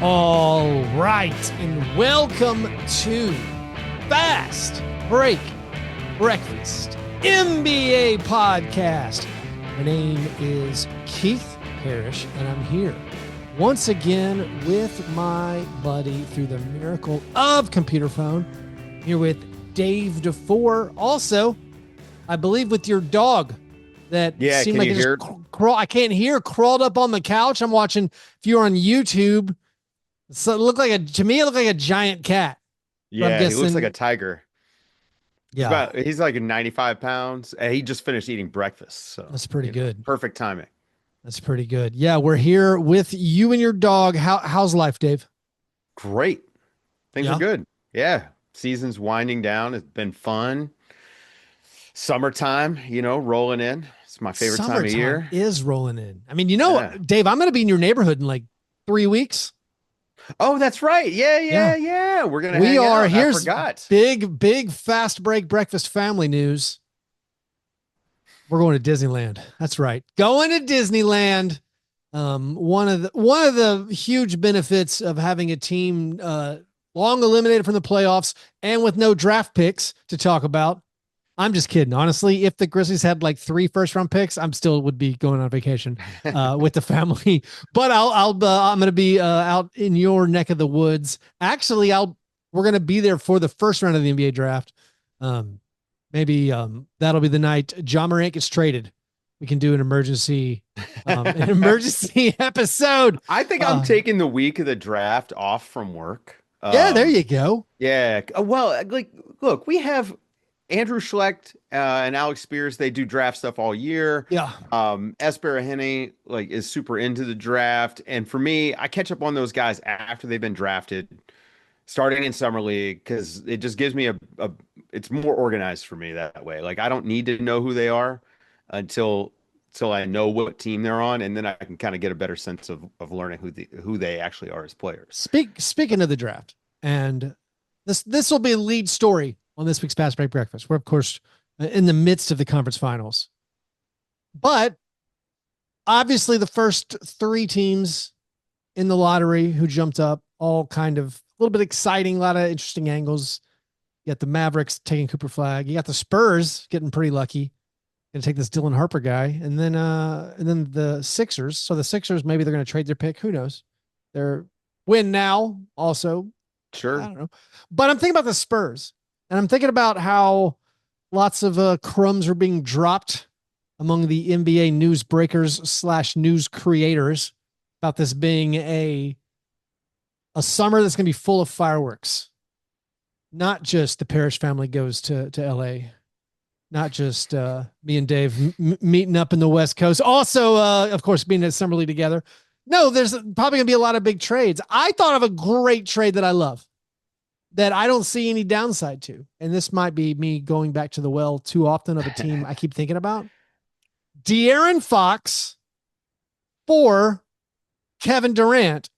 All right, and welcome to Fast Break Breakfast NBA podcast. My name is Keith Parrish, and I'm here once again with my buddy through the miracle of computer phone, here with Dave DeFore. Also, I believe with your dog that seemed like it just I can't hear, crawled up on the couch. I'm watching, if you're on YouTube, so it looked like to me, it looked like a giant cat. Yeah, he looks like a tiger. Yeah. He's like 95 pounds, and he just finished eating breakfast. So that's pretty good. Perfect timing. That's pretty good. Yeah, we're here with you and your dog. How's life, Dave? Great. Things are good. Yeah. Season's winding down. It's been fun. Summertime, rolling in. It's my favorite time of year. Is rolling in. I mean, Dave, I'm going to be in your neighborhood in like 3 weeks. Oh, that's right. Yeah. We're going to hang out. Here's big Fast Break Breakfast family news. We're going to Disneyland. That's right. Going to Disneyland. One of the huge benefits of having a team long eliminated from the playoffs and with no draft picks to talk about. I'm just kidding. Honestly, if the Grizzlies had like 3 first-round picks, I'm still would be going on vacation with the family. But I'm going to be out in your neck of the woods. Actually, we're going to be there for the first round of the NBA draft. Maybe that'll be the night Ja Morant gets traded. We can do an emergency episode. I think I'm taking the week of the draft off from work. Yeah, there you go. Yeah. Well, look, we have Andrew Schlecht and Alex Spears. They do draft stuff all year. Yeah. Esper Henne is super into the draft. And for me, I catch up on those guys after they've been drafted, starting in summer league, because it just gives me it's more organized for me that way. Like, I don't need to know who they are until I know what team they're on, and then I can kind of get a better sense of learning who they actually are as players. Speaking of the draft, and this will be a lead story on this week's Fast Break Breakfast. We're, of course, in the midst of the conference finals. But obviously the first 3 teams in the lottery who jumped up, all kind of a little bit exciting, a lot of interesting angles. You got the Mavericks taking Cooper Flag. You got the Spurs getting pretty lucky. Going to take this Dylan Harper guy. And then the Sixers. So the Sixers, maybe they're going to trade their pick. Who knows? They're win now also. Sure. I don't know. But I'm thinking about the Spurs. And I'm thinking about how lots of crumbs are being dropped among the NBA newsbreakers / news creators about this being a summer that's going to be full of fireworks. Not just the Parrish family goes to LA, not just me and Dave meeting up in the West Coast. Also, of course, being at Summer League together. No, there's probably going to be a lot of big trades. I thought of a great trade that I love, that I don't see any downside to. And this might be me going back to the well too often of a team I keep thinking about. De'Aaron Fox for Kevin Durant.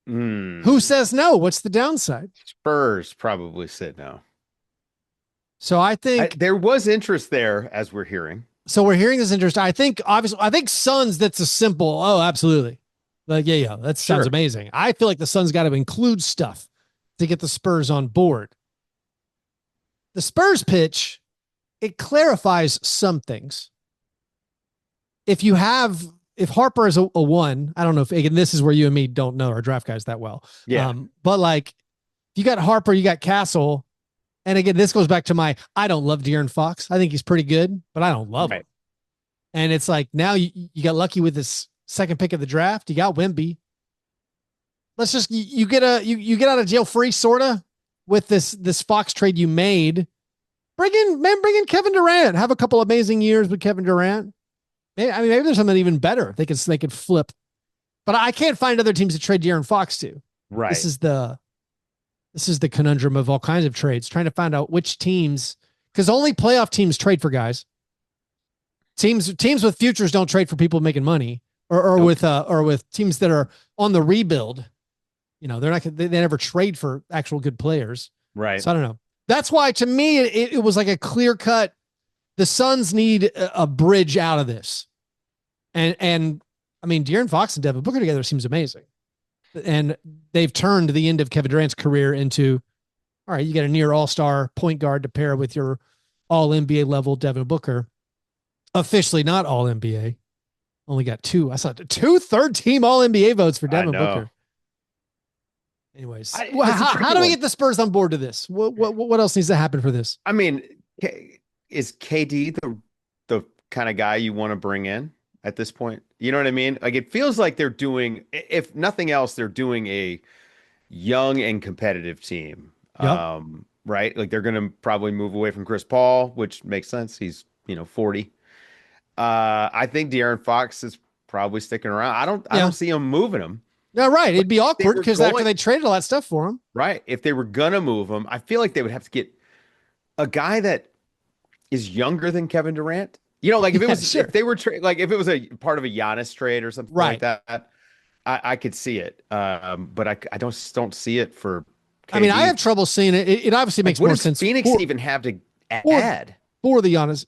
Who says no? What's the downside? Spurs probably said no. So I think there was interest there, as we're hearing. So we're hearing this interest. I think Suns, that's a simple, oh, absolutely. Like, yeah, that sounds amazing. I feel like the Suns got to include stuff to get the Spurs on board. The Spurs pitch, it clarifies some things. If Harper is a 1, I don't know if, again, this is where you and me don't know our draft guys that well. Yeah. But like, you got Harper, you got Castle. And again, this goes back to I don't love De'Aaron Fox. I think he's pretty good, but I don't love him. And it's like, now you got lucky with this second pick of the draft. You got Wemby. Let's just, you get out of jail free, sorta, with this Fox trade you made. Bring in Kevin Durant. Have a couple amazing years with Kevin Durant. Maybe there's something even better they could flip. But I can't find other teams to trade De'Aaron Fox to. Right. This is the conundrum of all kinds of trades, trying to find out which teams, because only playoff teams trade for guys. Teams with futures don't trade for people making money, or with teams that are on the rebuild. They never trade for actual good players. Right. So I don't know. That's why, to me, it was like a clear cut. The Suns need a bridge out of this. And I mean, De'Aaron Fox and Devin Booker together seems amazing. And they've turned the end of Kevin Durant's career into, all right, you get a near all-star point guard to pair with your all NBA level Devin Booker. Officially not all NBA. Only got two. I saw two third team all NBA votes for Devin Booker. Anyways, how do we get the Spurs on board to this? What else needs to happen for this? I mean, is KD the kind of guy you want to bring in at this point? You know what I mean? Like, it feels like they're doing, if nothing else, they're doing a young and competitive team. Yep. Right? Like, they're going to probably move away from Chris Paul, which makes sense. He's, 40. I think De'Aaron Fox is probably sticking around. I don't see him moving him. No, right. It'd be awkward because after they traded all that stuff for him. Right. If they were going to move him, I feel like they would have to get a guy that is younger than Kevin Durant. Like if it was, if they were like if it was a part of a Giannis trade or something like that, I could see it. But I don't see it for KD. I mean, I have trouble seeing it. It obviously makes more sense. Phoenix even have to add? For the Giannis,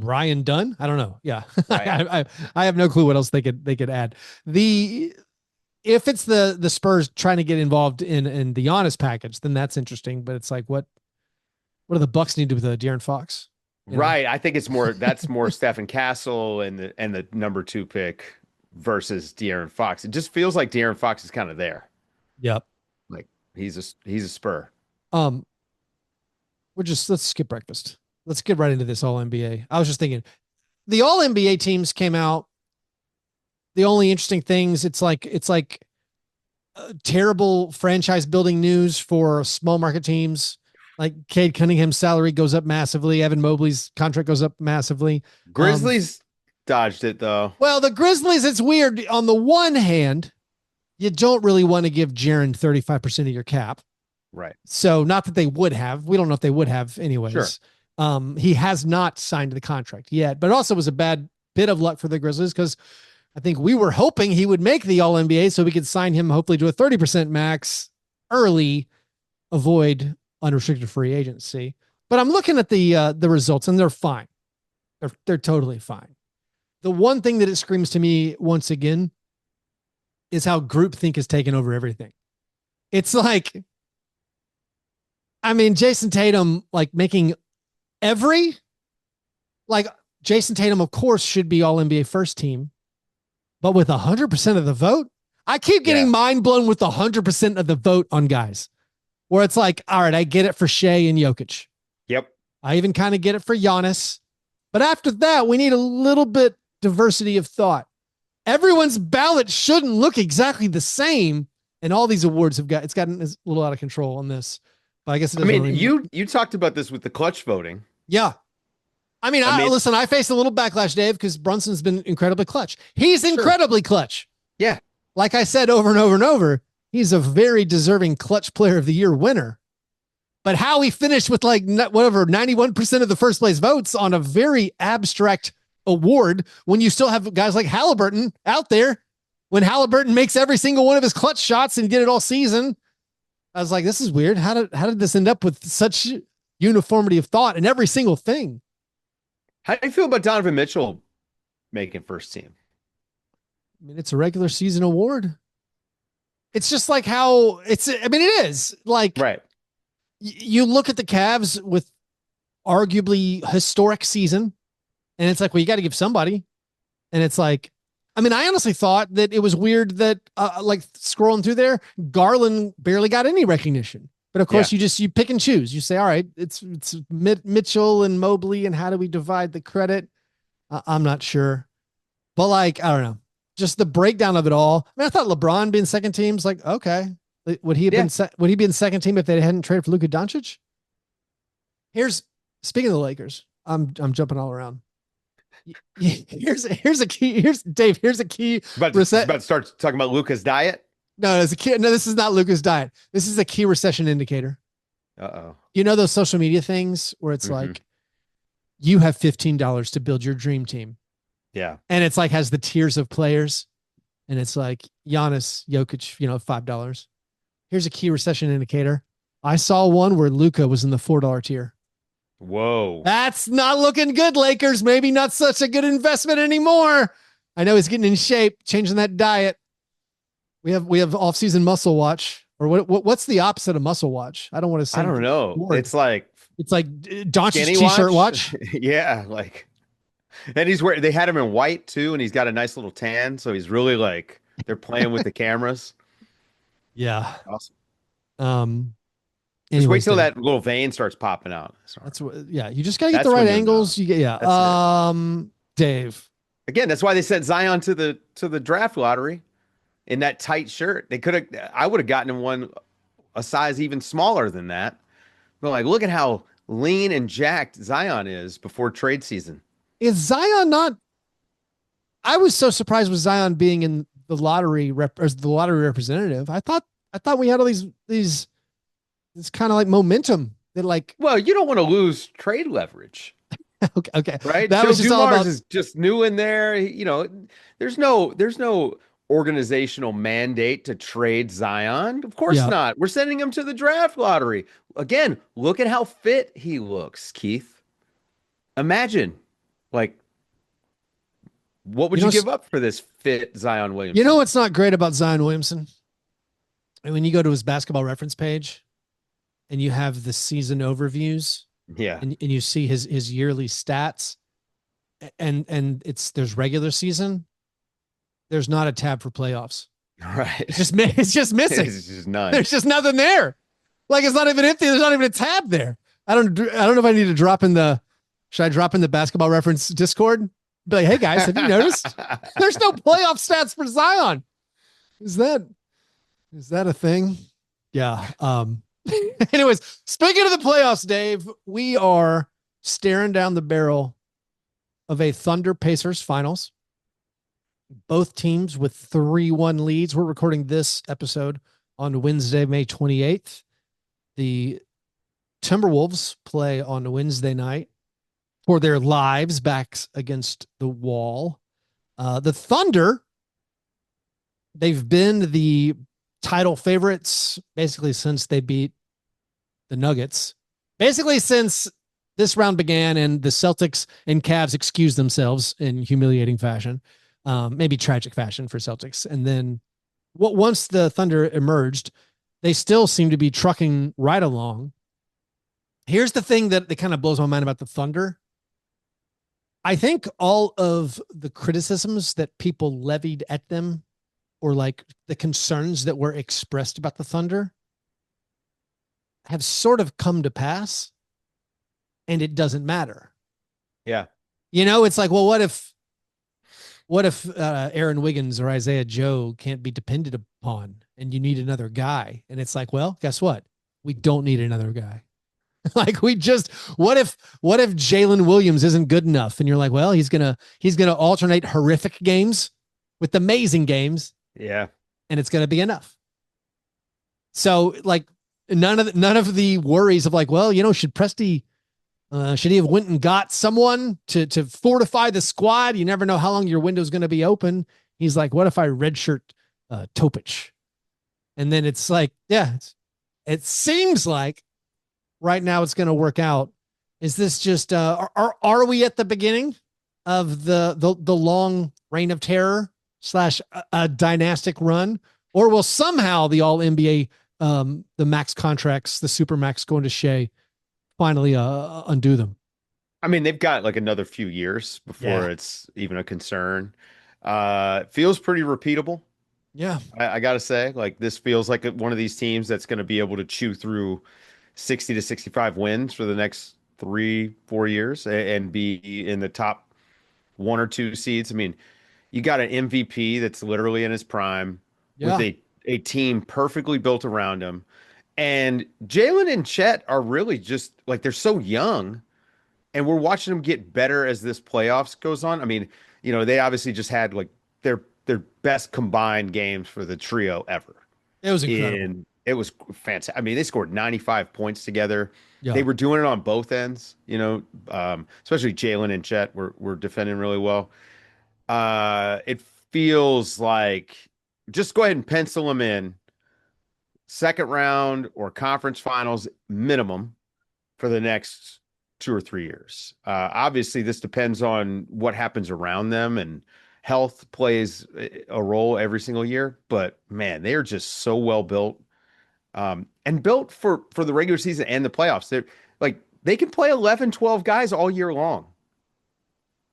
Ryan Dunn. I don't know. Yeah, right. I have no clue what else they could add. If it's the Spurs trying to get involved in the Giannis package, then that's interesting. But it's like, what do the Bucks need to do with De'Aaron Fox? Right. I think that's more Stephen Castle and the number 2 pick versus De'Aaron Fox. It just feels like De'Aaron Fox is kind of there. Yep. Like he's a Spur. Let's skip breakfast. Let's get right into this all NBA. I was just thinking the all NBA teams came out. The only interesting things, it's like terrible franchise building news for small market teams. Like Cade Cunningham's salary goes up massively. Evan Mobley's contract goes up massively. Grizzlies dodged it though. Well, the Grizzlies, it's weird. On the one hand, you don't really want to give Jaren 35% of your cap. Right. So not that they would have. We don't know if they would have anyways. Sure. He has not signed the contract yet, but also was a bad bit of luck for the Grizzlies because I think we were hoping he would make the All NBA so we could sign him hopefully to a 30% max early, avoid unrestricted free agency. But I'm looking at the results and they're fine. They're totally fine. The one thing that it screams to me once again is how groupthink has taken over everything. It's like, I mean, Jason Tatum, like making Jason Tatum, of course, should be all NBA first team, but with 100% of the vote, I keep getting mind blown with 100% of the vote on guys where it's like, all right, I get it for Shea and Jokic. Yep. I even kind of get it for Giannis, but after that, we need a little bit diversity of thought. Everyone's ballot shouldn't look exactly the same. And all these awards it's gotten a little out of control on this, but I guess it doesn't. I mean, you talked about this with the clutch voting. Yeah. I mean, listen, I faced a little backlash, Dave, because Brunson's been incredibly clutch. He's incredibly clutch. Yeah. Like I said over and over and over, he's a very deserving clutch player of the year winner. But how he finished with 91% of the first place votes on a very abstract award when you still have guys like Halliburton out there, when Halliburton makes every single one of his clutch shots and get it all season. I was like, this is weird. How did this end up with such uniformity of thought in every single thing? How do you feel about Donovan Mitchell making first team? I mean, it's a regular season award. It's just like how it is like, right. You look at the Cavs with arguably historic season and it's like, well, you got to give somebody. And it's like, I mean, I honestly thought that it was weird that like scrolling through there, Garland barely got any recognition. But of course, you pick and choose. You say, all right, it's Mitchell and Mobley, and how do we divide the credit? I'm not sure, but like, I don't know, just the breakdown of it all. I mean, I thought LeBron being second team's like, okay, would he have would he be in second team if they hadn't traded for Luka Doncic? Speaking of the Lakers, I'm jumping all around. Here's a key. Dave. Here's a key. About to start talking about Luka's diet. No, this is not Luka's diet. This is a key recession indicator. Uh-oh. You know those social media things where it's like, you have $15 to build your dream team. Yeah. And it's like, has the tiers of players. And it's like Giannis, Jokic, $5. Here's a key recession indicator. I saw one where Luka was in the $4 tier. Whoa. That's not looking good, Lakers. Maybe not such a good investment anymore. I know he's getting in shape, changing that diet. We have off-season muscle watch, or what's the opposite of muscle watch? I don't want to I sound don't know. bored. It's like It's like Doncic's skinny t-shirt watch. watch. Yeah, like, and he's wearing. They had him in white too, and he's got a nice little tan, so he's really like they're playing with the cameras. Yeah. Awesome. Um. Just wait Anyways, till Dave, that little vein starts popping out. Sorry. that's what. Yeah, you just gotta get the That's right when you'll know. angles. You get yeah. That's it. Dave. Again, that's why they sent Zion to the draft lottery in that tight shirt. They could have. I would have gotten him one a size even smaller than that. But like, look at how lean and jacked Zion is before trade season. Is Zion not? I was so surprised with Zion being in the lottery as the lottery representative. I thought we had all these it's kind of like momentum that like Well, you don't want to lose trade leverage, okay right? that Joe was just all Dumars about is just new in there. There's no organizational mandate to trade Zion. Of course yeah. not. We're sending him to the draft lottery. Again, look at how fit he looks, Keith. Imagine, like, what You would know you give up for this fit Zion you know Williamson? what's not great about Zion Williamson? And when you go to his basketball reference page and you have the season overviews Yeah, and you see his yearly stats and there's regular season, there's not a tab for playoffs. right. It's just missing. It's just none. There's just nothing there. Like it's not even empty. There's not even a tab there. I don't know if I need to drop in the should I drop in the basketball reference Discord? Be like, hey guys, have you noticed? There's no playoff stats for Zion. Is that is that a thing? Yeah. Anyways, speaking of the playoffs, Dave, we are staring down the barrel of a Thunder Pacers finals. Both teams with 3-1 leads. We're recording this episode on Wednesday, May 28th. The Timberwolves play on Wednesday night for their lives backs against the wall. The Thunder, they've been the title favorites basically since they beat the Nuggets. Basically since this round began and the Celtics and Cavs excused themselves in humiliating fashion, maybe tragic fashion for Celtics. And then once the Thunder emerged, they still seem to be trucking right along. Here's the thing that kind of blows my mind about the Thunder. I think all of the criticisms that people levied at them or like the concerns that were expressed about the Thunder have sort of come to pass and it doesn't matter. Yeah. It's like, well, what if Aaron Wiggins or Isaiah Joe can't be depended upon and you need another guy? And it's like, well, guess what? We don't need another guy. Like what if Jalen Williams isn't good enough? And you're like, well, he's gonna alternate horrific games with amazing games. Yeah. And it's gonna be enough. So like none of the worries of like, well, should Presti should he have went and got someone to fortify the squad? You never know how long your window's going to be open. He's like, what if I redshirt Topic? And then it's like, yeah, it seems like right now it's going to work out. Is this just are we at the beginning of the long reign of terror / a dynastic run, or will somehow the all NBA the max contracts, the super max going to Shea finally undo them? I mean, they've got like another few years before it's even a concern. Feels pretty repeatable. Yeah. I gotta say, like this feels like one of these teams that's going to be able to chew through 60 to 65 wins for the next 3-4 years and be in the top 1 or 2 seeds. I mean, you got an MVP that's literally in his prime with Yeah. a team perfectly built around him. And Jalen and Chet are really just like they're so young, and we're watching them get better as this playoffs goes on. I mean, they obviously just had like their best combined games for the trio ever. It was incredible. And it was fantastic. I mean, they scored 95 points together. Yeah. They were doing it on both ends, especially Jalen and Chet were defending really well. It feels like just go ahead and pencil them in second round or conference finals minimum for the next 2 or 3 years. Obviously, this depends on what happens around them and health plays a role every single year, but man, they are just so well built, and built for the regular season and the playoffs. They're like they can play 11, 12 guys all year long.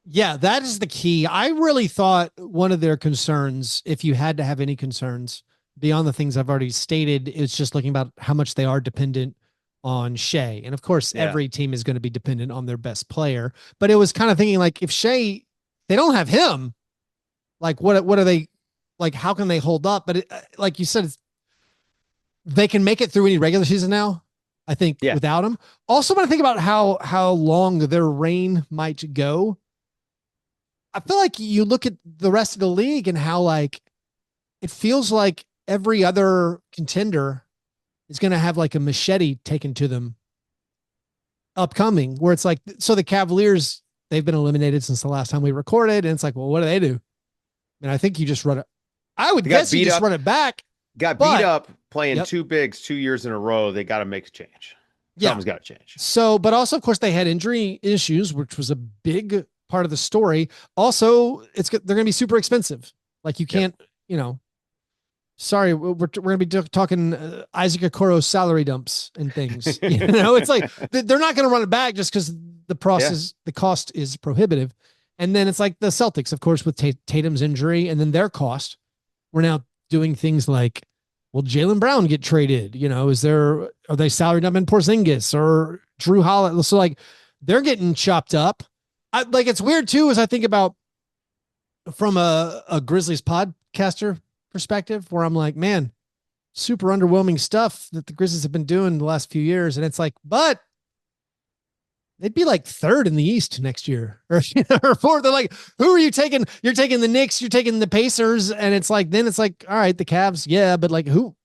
Yeah, that is the key. I really thought one of their concerns, if you had to have any concerns beyond the things I've already stated, it's just looking about how much they are dependent on Shea. And of course, Yeah. every team is going to be dependent on their best player. But it was kind of thinking like if Shea, they don't have him, like what are they like? How can they hold up? But like you said, they can make it through any regular season now. I think Yeah. without him. Also, when I think about how long their reign might go, I feel like you look at the rest of the league and how like it feels like every other contender is going to have like a machete taken to them upcoming, where it's like, so the Cavaliers, they've been eliminated since the last time we recorded. And it's like, well, what do they do? And I think you just run it. I would guess you just run it back. Got beat up playing two bigs 2 years in a row. They got to make a change. Something's got to change. So, but also, of course, they had injury issues, which was a big part of the story. Also, they're going to be super expensive. Like you can't, sorry, we're going to be talking Isaac Okoro salary dumps and things. It's like they're not going to run it back just because the cost is prohibitive. And then it's like the Celtics, of course, with Tatum's injury and then their cost. We're now doing things like, will Jaylen Brown get traded? Are they salary dumping Porzingis or Drew Holiday? So like they're getting chopped up. It's weird too, as I think about from a Grizzlies podcaster perspective, where I'm like, man, super underwhelming stuff that the Grizzlies have been doing the last few years. And it's like, but they'd be like third in the East next year or fourth. They're like, who are you taking? You're taking the Knicks, you're taking the Pacers. And it's like, then it's like, all right, the Cavs. Yeah. But like who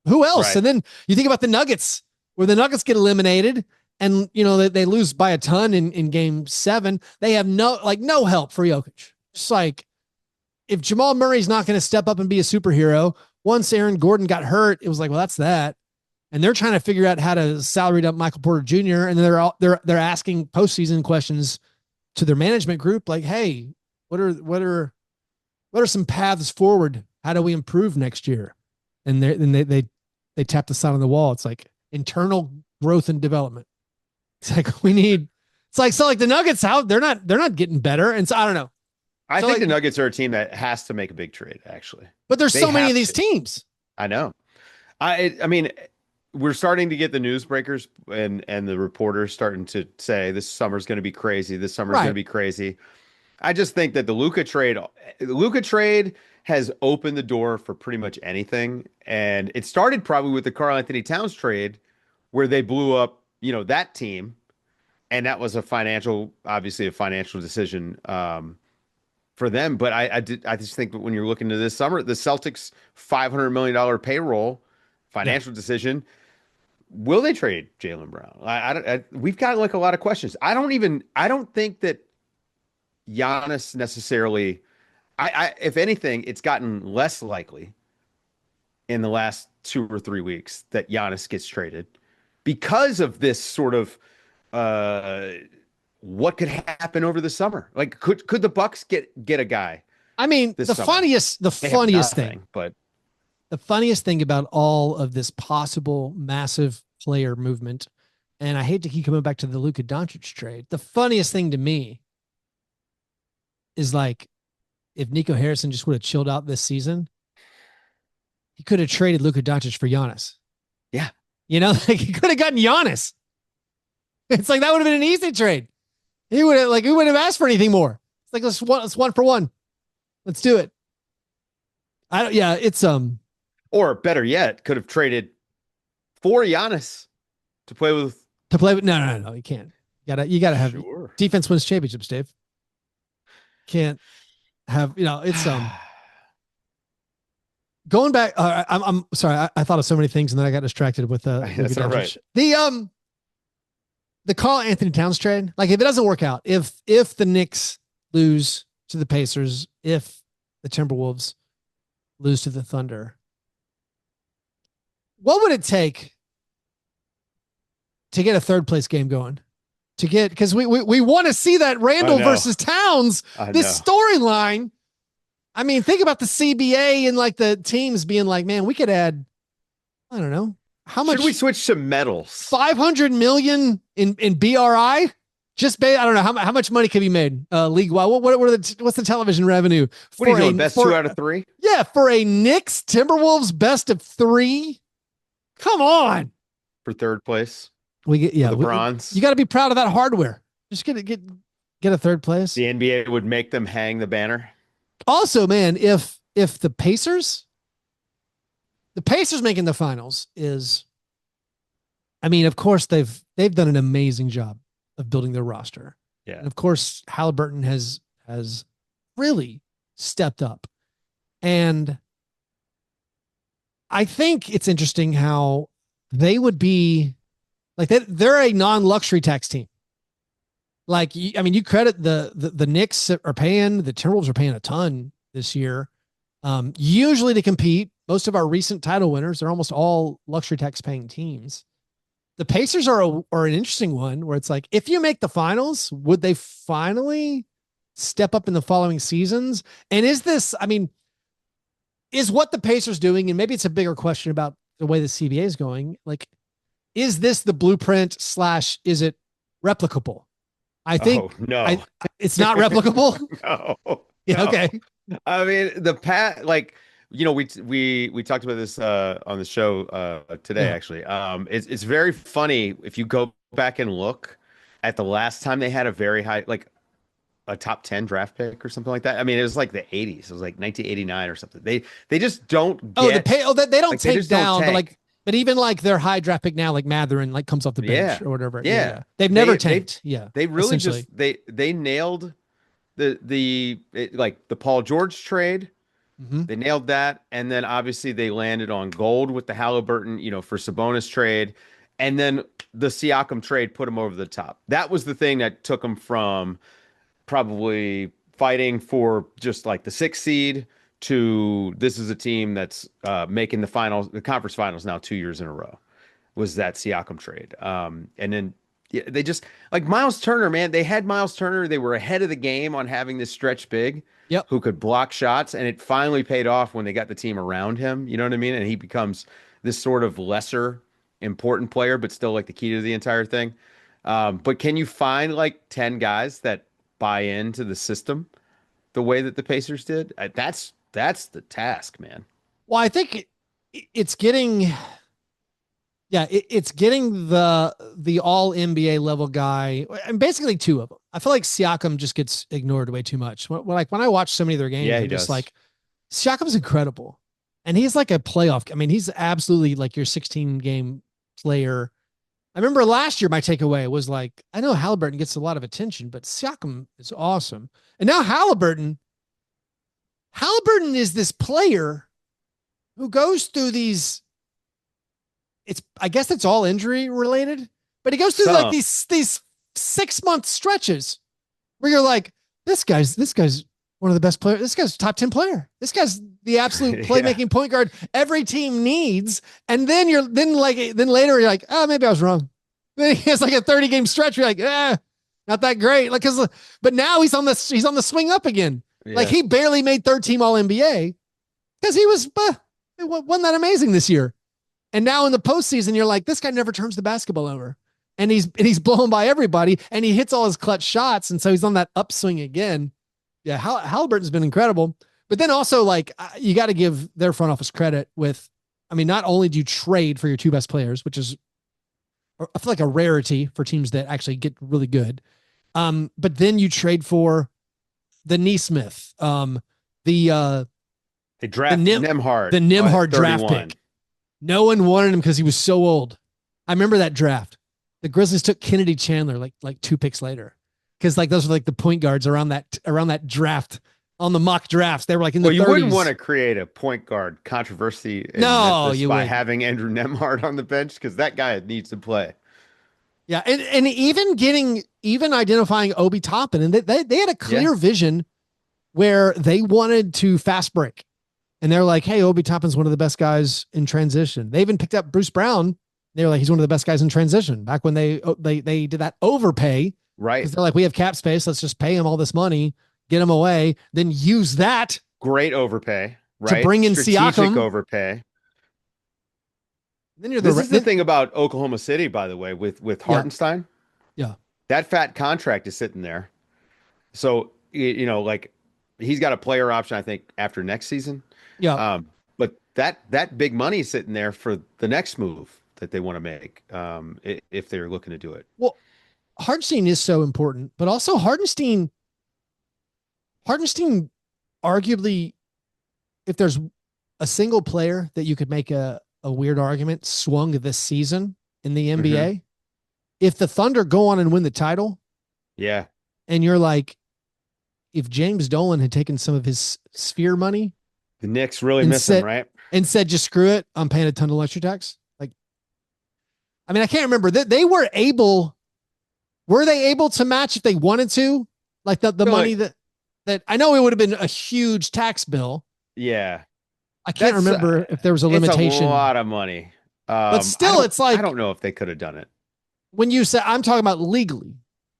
else? Right. And then you think about the Nuggets, where the Nuggets get eliminated and they lose by a ton in game 7. They have no help for Jokic. Just like if Jamal Murray's not going to step up and be a superhero, once Aaron Gordon got hurt, it was like, well, that's that. And they're trying to figure out how to salary dump Michael Porter Jr. And they're asking postseason questions to their management group, like, "Hey, what are some paths forward? How do we improve next year?" And they tap the sign on the wall. It's like internal growth and development. It's like the Nuggets out. They're not getting better. And so I don't know. I think the Nuggets are a team that has to make a big trade, actually. But there's so many of these teams. I know. I mean. We're starting to get the newsbreakers and the reporters starting to say this summer's going to be crazy. This summer's going to be crazy. I just think that the Luka trade has opened the door for pretty much anything. And it started probably with the Karl-Anthony Towns trade, where they blew up, that team. And that was obviously a financial decision for them. But I just think that when you're looking to this summer, the Celtics $500 million payroll financial decision. Will they trade Jaylen Brown? We've got like a lot of questions. I don't think that Giannis necessarily, if anything, it's gotten less likely in the last 2 or 3 weeks that Giannis gets traded because of this sort of, what could happen over the summer? Like, could the Bucks get a guy? I mean, the funniest thing, but the funniest thing about all of this possible massive player movement, and I hate to keep coming back to the Luka Doncic trade, the funniest thing to me is like, if Nico Harrison just would have chilled out this season, he could have traded Luka Doncic for Giannis. Yeah. Like he could have gotten Giannis. It's like, that would have been an easy trade. He wouldn't have asked for anything more. It's like, let's one for one. Let's do it. It's or better yet, could have traded for Giannis to play with. No, you can't. You gotta have defense wins championships, Dave. Can't have, it's going back. I'm sorry. I thought of so many things and then I got distracted with that's all right. The Karl-Anthony Towns trade. Like if it doesn't work out, if the Knicks lose to the Pacers, if the Timberwolves lose to the Thunder, what would it take to get a third place game going? to get, because we want to see that Randall versus Towns, this storyline. I mean, think about the CBA and like the teams being like, man, we could add, I don't know, how much should we switch to medals? 500 million in BRI. I don't know how much money can be made league wide. What's the television revenue? What are you doing? Best 2 out of 3? Yeah, for a Knicks Timberwolves best of 3. Come on. For third place. We get the bronze. You got to be proud of that hardware. Just get a third place. The NBA would make them hang the banner. Also, man, if the Pacers making the finals is, I mean, of course they've done an amazing job of building their roster. Yeah. And of course, Halliburton has really stepped up. And I think it's interesting how they would be like, they're a non-luxury tax team. Like, I mean, you credit the Knicks are paying, the Timberwolves are paying a ton this year. Usually to compete, most of our recent title winners, they're almost all luxury tax paying teams. The Pacers are an interesting one where it's like, if you make the finals, would they finally step up in the following seasons? And is what the Pacers doing, and maybe it's a bigger question about the way the CBA is going, like, is this the blueprint / is it replicable? I think no, it's not replicable. No. Yeah. Okay. I mean, we talked about this on the show today, actually. It's very funny if you go back and look at the last time they had a very high, like a top 10 draft pick or something like that. I mean, it was like the 80s. It was like 1989 or something. They just don't get. They don't take down, but even like their high draft pick now, like Matherin, like comes off the bench or whatever. Yeah. They've never tanked. They really just they nailed the Paul George trade. Mm-hmm. They nailed that, and then obviously they landed on gold with the Halliburton, for Sabonis trade, and then the Siakam trade put them over the top. That was the thing that took them from probably fighting for just like the 6th seed to this is a team that's making the conference finals now 2 years in a row. Was that Siakam trade? And then they just like Miles Turner, man. They had Miles Turner. They were ahead of the game on having this stretch big. Yep. Who could block shots, and it finally paid off when they got the team around him. You know what I mean? And he becomes this sort of lesser important player, but still like the key to the entire thing. But can you find like 10 guys that buy into the system the way that the Pacers did? That's the task, man. Well, I think it's getting. Yeah, it's getting the all NBA level guy, and basically 2 of them. I feel like Siakam just gets ignored way too much. When I watch so many of their games, I'm just like, Siakam's incredible, and he's like a playoff. I mean, he's absolutely like your 16 game player. I remember last year my takeaway was like, I know Halliburton gets a lot of attention, but Siakam is awesome, and now Halliburton is this player who goes through these. I guess it's all injury related, but he goes through like these 6-month stretches where you're like, this guy's one of the best players. This guy's top 10 player. This guy's the absolute playmaking point guard every team needs. And then later you're like, oh, maybe I was wrong. Then he has like a 30 game stretch. You're like, not that great. Like, but now he's on the swing up again. Yeah. Like he barely made 3rd team all NBA because he wasn't that amazing this year. And now in the postseason, you're like, this guy never turns the basketball over, and he's blown by everybody, and he hits all his clutch shots, and so he's on that upswing again. Yeah, Halliburton's been incredible, but then also like you got to give their front office credit with, I mean, not only do you trade for your 2 best players, which is I feel like a rarity for teams that actually get really good, but then you trade for the Neesmith, they draft Nembhard, the Nembhard draft pick. No one wanted him because he was so old. I remember that draft. The Grizzlies took Kennedy Chandler like 2 picks later, because like those were like the point guards around that draft on the mock drafts. They were like in the 30s. You wouldn't want to create a point guard controversy by having Andrew Nembhard on the bench, because that guy needs to play. Yeah, and even identifying Obi Toppin, and they had a clear vision where they wanted to fast break. And they're like, hey, Obi Toppin's one of the best guys in transition. They even picked up Bruce Brown They were like, he's one of the best guys in transition. Back when they did that overpay, Right. because they're like, we have cap space, let's just pay him all this money, get him away, then use that Great overpay, to right? bring in Strategic Siakam. overpay. Then you're This is the thing about Oklahoma City, by the way, with Hartenstein. Yeah. That fat contract is sitting there. So, like he's got a player option, I think, after next season. Yeah. But that big money is sitting there for the next move that they want to make, if they're looking to do it. Well, Hartenstein is so important, but also Hartenstein arguably, if there's a single player that you could make a weird argument swung this season in the NBA, Mm-hmm. if the Thunder go on and win the title, Yeah. and you're like, if James Dolan had taken some of his sphere money, The Knicks really miss him, right? and said, just screw it, I'm paying a ton of luxury tax. Like, I mean, I can't remember that were they able to match if they wanted to? Like the money that I know it would have been a huge tax bill. Yeah. I can't remember if there was a limitation. It's a lot of money. But still, it's like, I don't know if they could have done it. When you say, I'm talking about legally,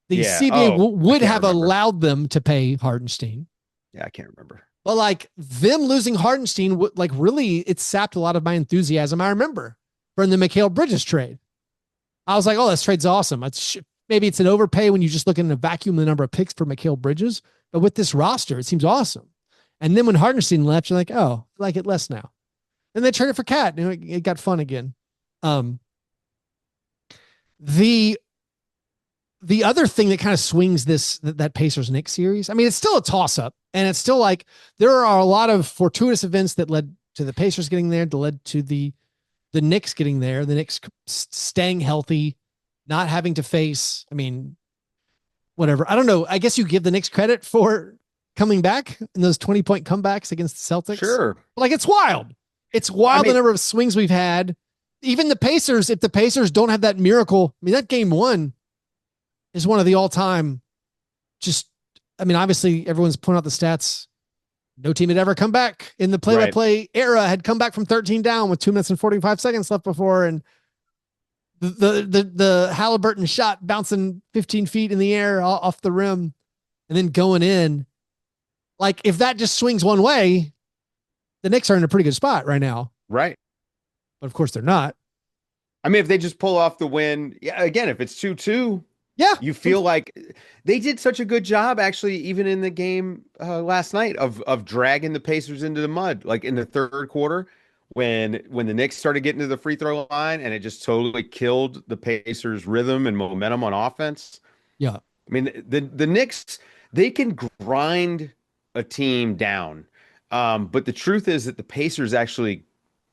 the Yeah. CBA would have remember. allowed them to pay Hardenstein. Yeah, I can't remember. But like them losing Hardenstein, like really, it sapped a lot of my enthusiasm. I remember from the Mikal Bridges trade. I was like, oh, this trade's awesome. Maybe it's an overpay when you just look in a vacuum the number of picks for Mikal Bridges, but with this roster, it seems awesome. And then when Hardenstein left, you're like, oh, I like it less now. And they traded for Cat. It got fun again. The other thing that kind of swings that Pacers Knicks series, I mean, it's still a toss up, and it's still like there are a lot of fortuitous events that led to the Pacers getting there, that led to the Knicks getting there, the Knicks staying healthy, not having to face, I mean, whatever. I don't know. I guess you give the Knicks credit for coming back in those 20-point comebacks against the Celtics. Sure. Like, it's wild. It's wild, the number of swings we've had. Even the Pacers, if the Pacers don't have that miracle, I mean, that game one is one of the all-time obviously everyone's pointing out the stats. No team had ever come back in the play-by-play era, had come back from 13 down with 2 minutes and 45 seconds left before. And the Halliburton shot bouncing 15 feet in the air off the rim and then going in. Like, if that just swings one way, the Knicks are in a pretty good spot right now. Right. But of course they're not. I mean, if they just pull off the win, again, if it's 2-2, yeah, you feel like they did such a good job, actually, even in the game last night of dragging the Pacers into the mud, like in the third quarter when the Knicks started getting to the free throw line and it just totally killed the Pacers' rhythm and momentum on offense. Yeah. I mean, the Knicks, they can grind a team down. But the truth is that the Pacers actually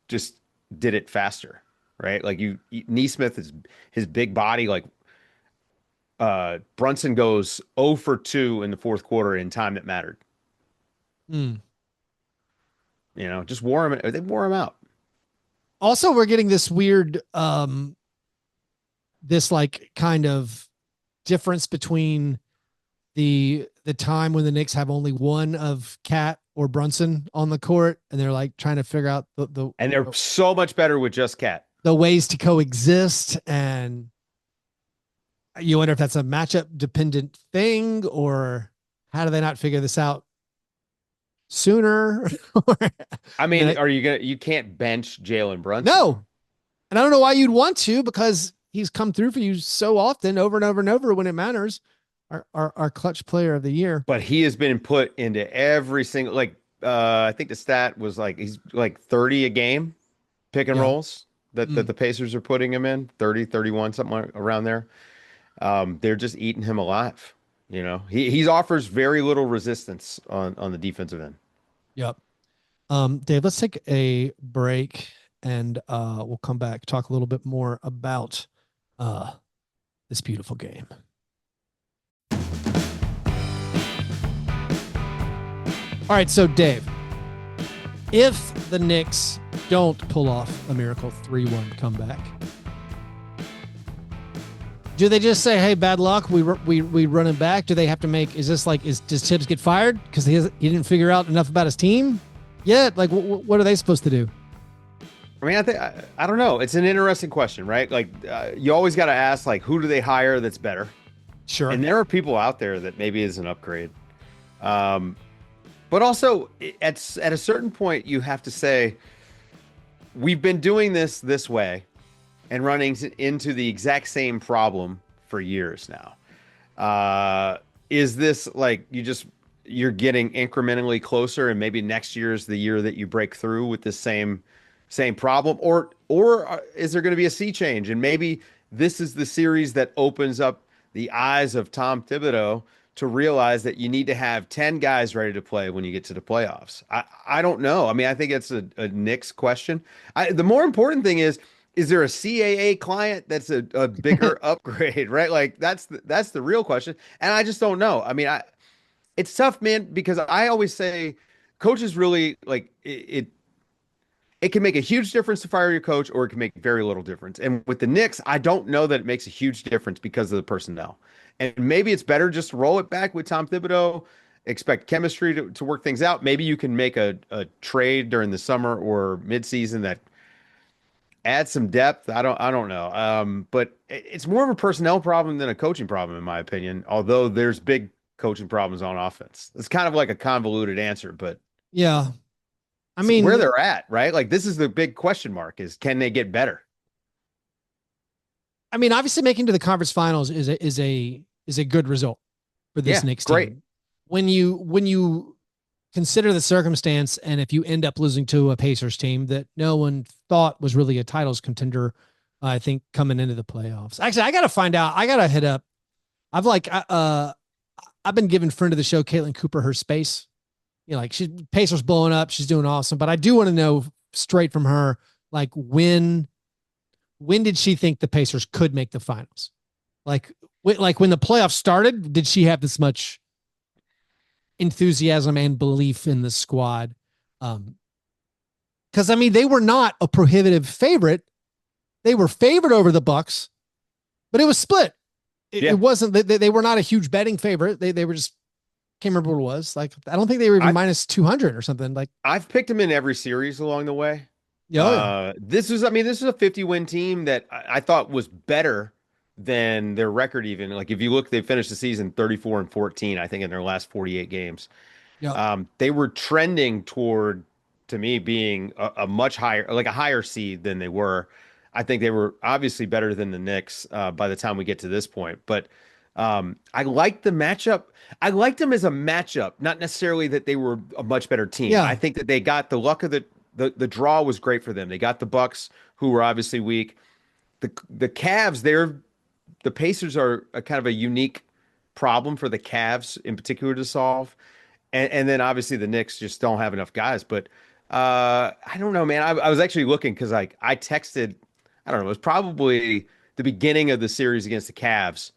just did it faster, right? Like Nesmith is his big body, like Brunson goes 0 for 2 in the fourth quarter in time that mattered. Just wore him. They wore him out. Also, we're getting this weird, this like kind of difference between the time when the Knicks have only one of Cat or Brunson on the court, and they're like trying to figure out and they're so much better with just Cat, the ways to coexist. And you wonder if that's a matchup dependent thing, or how do they not figure this out sooner? I mean, you can't bench Jalen Brunson. No. And I don't know why you'd want to, because he's come through for you so often, over and over and over when it matters. Our clutch player of the year. But he has been put into every single, I think the stat was like, he's like 30 a game pick and rolls that the Pacers are putting him in, 30, 31, something around there. They're just eating him alive. He offers very little resistance on the defensive end. Yep. Dave, let's take a break and we'll come back, talk a little bit more about this beautiful game. All right, so Dave, if the Knicks don't pull off a miracle 3-1 comeback, do they just say, hey, bad luck, we run it back? Do they have to make, does Tibbs get fired because he didn't figure out enough about his team yet? Like, what are they supposed to do? I mean, I don't know. It's an interesting question, right? Like, you always got to ask, like, who do they hire that's better? Sure. And there are people out there that maybe is an upgrade. Um, but also at a certain point, you have to say we've been doing this way and running into the exact same problem for years now. Is this like you're getting incrementally closer, and maybe next year is the year that you break through with the same problem, or is there going to be a sea change, and maybe this is the series that opens up the eyes of Tom Thibodeau to realize that you need to have 10 guys ready to play when you get to the playoffs. I don't know. I mean, I think it's a Knicks question. The more important thing is there a CAA client that's a bigger upgrade, right? Like that's the real question. And I just don't know. I mean, it's tough, man, because I always say coaches really like it can make a huge difference to fire your coach, or it can make very little difference. And with the Knicks, I don't know that it makes a huge difference because of the personnel. And maybe it's better just to roll it back with Tom Thibodeau, expect chemistry to work things out. Maybe you can make a trade during the summer or midseason that adds some depth. I don't know. But it's more of a personnel problem than a coaching problem, in my opinion. Although there's big coaching problems on offense. It's kind of like a convoluted answer, but Yeah. I it's where mean, they're at, right? Like this is the big question mark: is can they get better? obviously making to the conference finals is a good result for this Yeah, Knicks great. team. When you consider the circumstance, and if you end up losing to a Pacers team that no one thought was really a titles contender, I think coming into the playoffs. Actually, I got to find out. I got to hit up. I've like I've been giving friend of the show Caitlin Cooper her space. Like Pacers blowing up, she's doing awesome. But I do want to know straight from her, like when did she think the Pacers could make the finals? Like when the playoffs started, did she have this much enthusiasm and belief in the squad? Because they were not a prohibitive favorite. They were favored over the Bucks, but it was split. Yeah. It wasn't. They were not a huge betting favorite. They were just, can't remember what it was. Like I don't think they were even minus 200 or something. Like I've picked them in every series along the way. yeah. This is a 50-win team that I thought was better than their record even. Like if you look, they finished the season 34-14, I think, in their last 48 games. Yeah. They were trending toward, to me, being a much higher, like a higher seed than they were. I think they were obviously better than the Knicks by the time we get to this point. But I like the matchup. I liked them as a matchup, not necessarily that they were a much better team. I Yeah. think that they got the luck of the draw was great for them. They got the Bucks, who were obviously weak. The Cavs, the Pacers are a kind of a unique problem for the Cavs in particular to solve. And then obviously the Knicks just don't have enough guys. But I don't know, man. I was actually looking because like I texted, I don't know, it was probably the beginning of the series against the Cavs.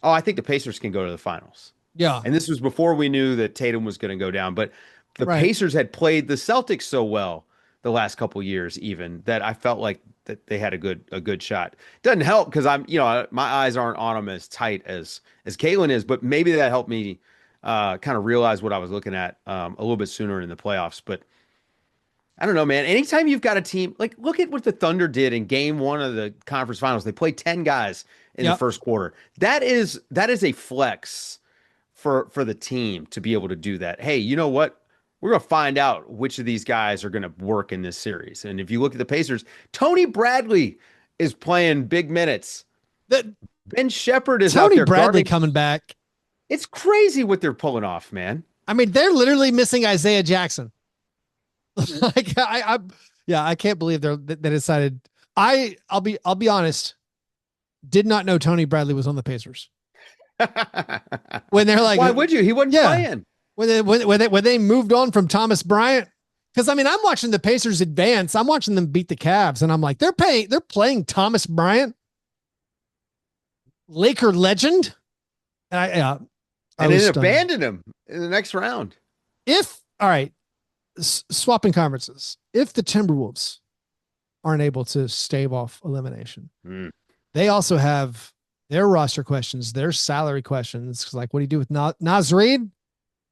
Oh, I think the Pacers can go to the finals. Yeah. And this was before we knew that Tatum was going to go down. But the Right. Pacers had played the Celtics so well the last couple years, even that I felt like that they had a good shot. Doesn't help because my eyes aren't on them as tight as Caitlin is, but maybe that helped me kind of realize what I was looking at a little bit sooner in the playoffs. But I don't know, man. Anytime you've got a team, like look at what the Thunder did in game one of the conference finals. They played 10 guys in the Yep. first quarter. That is a flex for the team to be able to do that. Hey, you know what? We're going to find out which of these guys are going to work in this series. And if you look at the Pacers, Tony Bradley is playing big minutes. That Ben Shepherd is out Tony there Bradley guarding. coming back. It's crazy what they're pulling off, man. They're literally missing Isaiah Jackson. Like I can't believe they decided. I'll be honest. Did not know Tony Bradley was on the Pacers. When they're like, why would you? He wasn't playing. When they moved on from Thomas Bryant, because I'm watching the Pacers advance. I'm watching them beat the Cavs, and I'm like, they're playing Thomas Bryant, Laker legend, and I was then stunned. abandoned him in the next round. If all right, swapping conferences, if the Timberwolves aren't able to stave off elimination, they also have their roster questions, their salary questions. Like, what do you do with Naz Reid?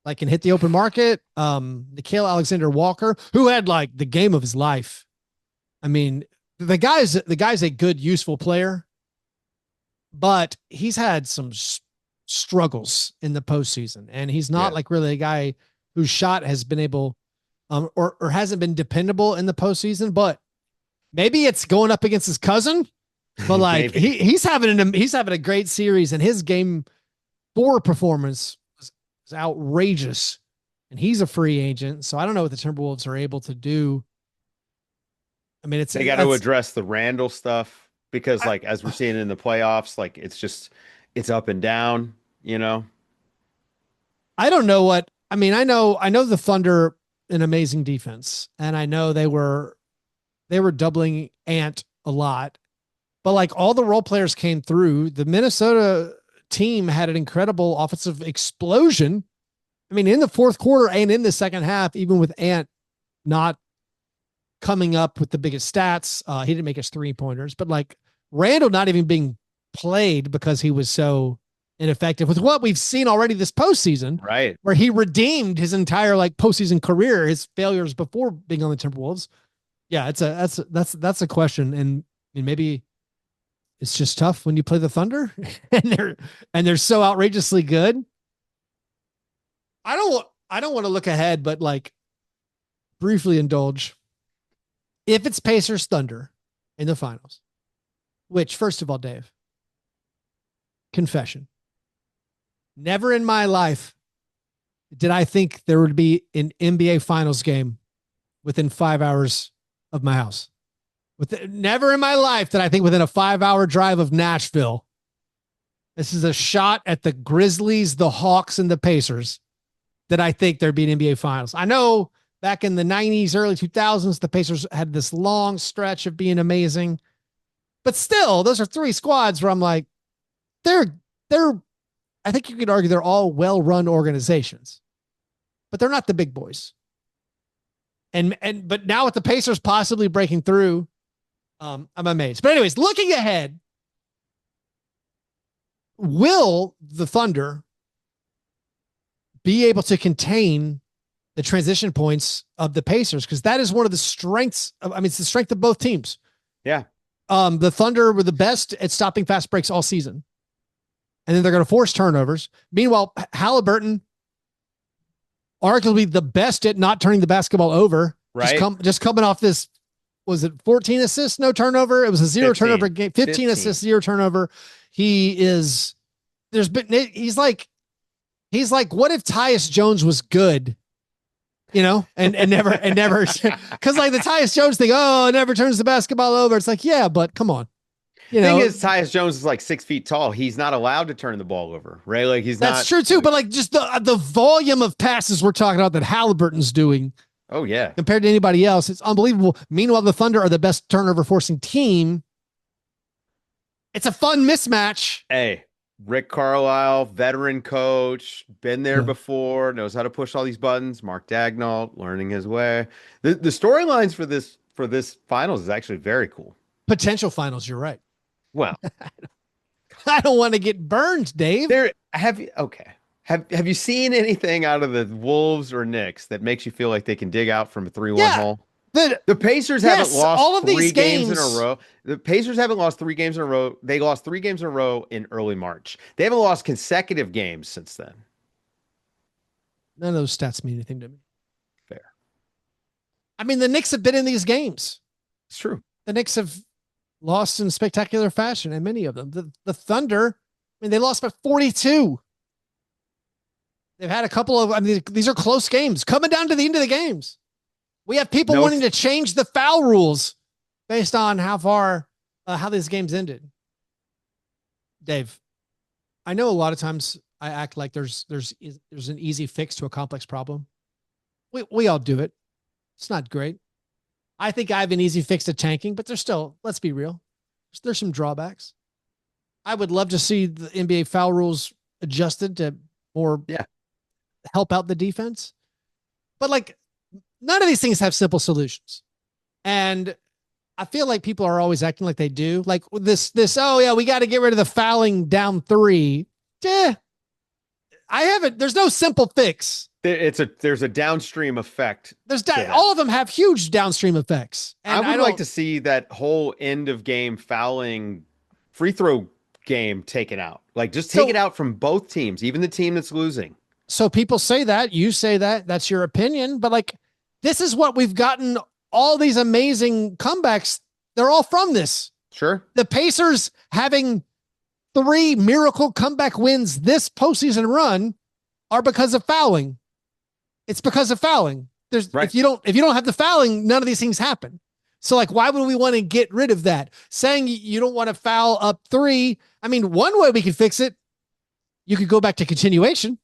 Like, can hit the open market. Nikhil Alexander Walker, who had like the game of his life I mean, the guy's a good, useful player, but he's had some struggles in the postseason, and he's not Yeah. like really a guy whose shot has been able, or hasn't been dependable in the postseason. But maybe it's going up against his cousin. But like Maybe. he's having a great series, and his game 4 performance was outrageous. And he's a free agent, so I don't know what the Timberwolves are able to do. I mean, They got to address the Randall stuff because, like, as we're seeing in the playoffs, like it's up and down, you know? I don't know what I mean. I know the Thunder an amazing defense, and I know they were doubling Ant a lot, but like all the role players came through. The Minnesota team had an incredible offensive explosion. I mean, in the fourth quarter and in the second half, even with Ant not coming up with the biggest stats, he didn't make his 3-pointers, but like Randall not even being played because he was so ineffective with what we've seen already this postseason, Right. where he redeemed his entire like postseason career, his failures before being on the Timberwolves. Yeah, that's a question, and I mean, maybe it's just tough when you play the Thunder and they're so outrageously good. I don't want to look ahead, but like briefly indulge. If it's Pacers Thunder in the finals, which first of all, Dave, confession. Never in my life did I think there would be an NBA finals game within 5 hours of my house. Never in my life did I think within a 5-hour drive of Nashville. This is a shot at the Grizzlies, the Hawks, and the Pacers that I think there'd be an NBA finals. I know back in the 90s, early 2000s, the Pacers had this long stretch of being amazing. But still, those are 3 squads where I'm like, they're I think you could argue they're all well-run organizations, but they're not the big boys. But now with the Pacers possibly breaking through, I'm amazed. But anyways, looking ahead, will the Thunder be able to contain the transition points of the Pacers? Because that is one of the strengths it's the strength of both teams. Yeah. The Thunder were the best at stopping fast breaks all season. And then they're going to force turnovers. Meanwhile, Halliburton, arguably the best at not turning the basketball over. Right. Just coming off this, was it 14 assists, no turnover? It was a 0 15. turnover game, 15 assists, 0 turnover. He's like, what if Tyus Jones was good? And never, because like the Tyus Jones thing, never turns the basketball over. It's like, yeah, but come on. Thing is, Tyus Jones is like 6 feet tall. He's not allowed to turn the ball over, right? Like that's true too. But like just the volume of passes we're talking about that Halliburton's doing. Oh yeah. Compared to anybody else, it's unbelievable. Meanwhile, the Thunder are the best turnover forcing team. It's a fun mismatch. Hey, Rick Carlisle, veteran coach, been there before, knows how to push all these buttons. Mark Dagnall learning his way. The storylines for this finals is actually very cool. Potential finals, you're right. Well, I don't want to get burned, Dave. Have you seen anything out of the Wolves or Knicks that makes you feel like they can dig out from a 3-1 hole? The Pacers haven't lost all of these games in a row. The Pacers haven't lost 3 games in a row. They lost 3 games in a row in early March. They haven't lost consecutive games since then. None of those stats mean anything to me. Fair. I mean, the Knicks have been in these games. It's true. The Knicks have lost in spectacular fashion, and many of them. The Thunder, they lost by 42. They've had a couple of, these are close games coming down to the end of the games. We have people wanting to change the foul rules based on how these games ended. Dave, I know a lot of times I act like there's an easy fix to a complex problem. We all do it. It's not great. I think I have an easy fix to tanking, but there's still, let's be real, there's some drawbacks. I would love to see the NBA foul rules adjusted to more help out the defense. But like, none of these things have simple solutions. And I feel like people are always acting like they do. Like this, we got to get rid of the fouling down 3. There's no simple fix. There's a downstream effect. All of them have huge downstream effects. And I would like to see that whole end of game fouling free throw game taken out. Like just take it out from both teams, even the team that's losing. So people say that, you say that, that's your opinion, but like this is what we've gotten all these amazing comebacks. They're all from this. Sure. The Pacers having 3 miracle comeback wins this postseason run are because of fouling. It's because of fouling. If you don't have the fouling, none of these things happen. So like, why would we want to get rid of that? Saying you don't want to foul up 3. I mean, one way we could fix it, you could go back to continuation.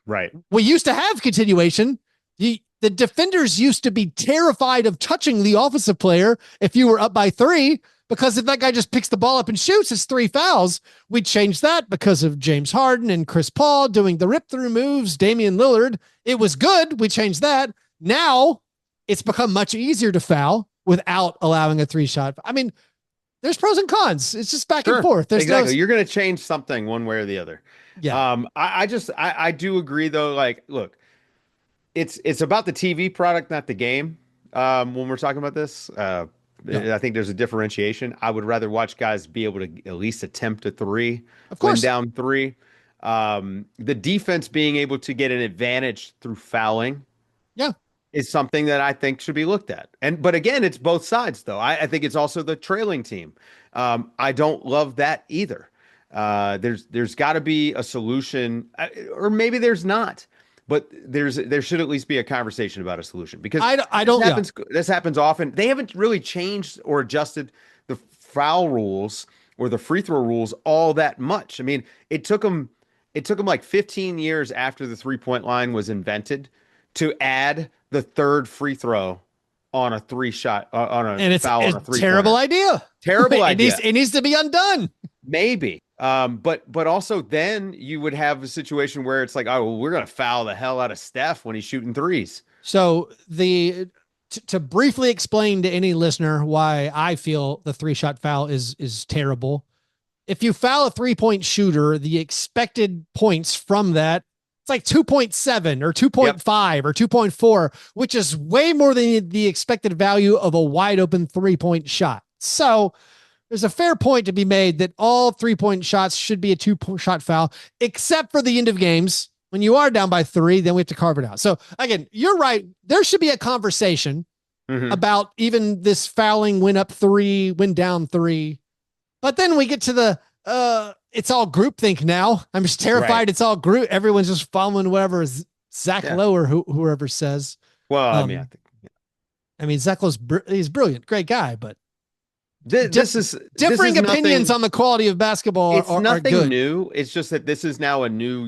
Right. We used to have continuation. The defenders used to be terrified of touching the offensive player if you were up by 3, because if that guy just picks the ball up and shoots, it's 3 fouls. We changed that because of James Harden and Chris Paul doing the rip through moves, Damian Lillard. It was good. We changed that. Now it's become much easier to foul without allowing a 3-shot. I mean, there's pros and cons. It's just back and forth. Exactly. You're going to change something one way or the other. Yeah. I do agree though. Like, look, it's about the TV product, not the game. When we're talking about this, I think there's a differentiation. I would rather watch guys be able to at least attempt a 3, of course, when down 3. The defense being able to get an advantage through fouling. Yeah. Is something that I think should be looked at. But again, it's both sides though. I think it's also the trailing team. I don't love that either. There's got to be a solution, or maybe there's not, but there should at least be a conversation about a solution, because this happens often. They haven't really changed or adjusted the foul rules or the free throw rules all that much. I mean, it took them like 15 years after the 3-point line was invented to add the 3rd free throw on a 3-shot on a foul on a 3-pointer. Terrible idea. Terrible idea. It needs to be undone. Maybe. But also then you would have a situation where it's like, oh, well, we're going to foul the hell out of Steph when he's shooting 3s. So to briefly explain to any listener why I feel the 3-shot foul is terrible. If you foul a 3-point shooter, the expected points from that, it's like 2.7 or 2.5 or 2.4, which is way more than the expected value of a wide open 3-point shot. So there's a fair point to be made that all 3-point shots should be a 2-shot foul, except for the end of games. When you are down by 3, then we have to carve it out. So again, you're right. There should be a conversation about even this fouling when up 3, when down 3. But then we get to the, it's all groupthink now. I'm just terrified. Right. It's all group. Everyone's just following whatever Zach Lowe or whoever says. Well, I mean, Zach Lowe's he's brilliant, great guy, but this is differing opinions on the quality of basketball. It's nothing new. It's just that this is now a new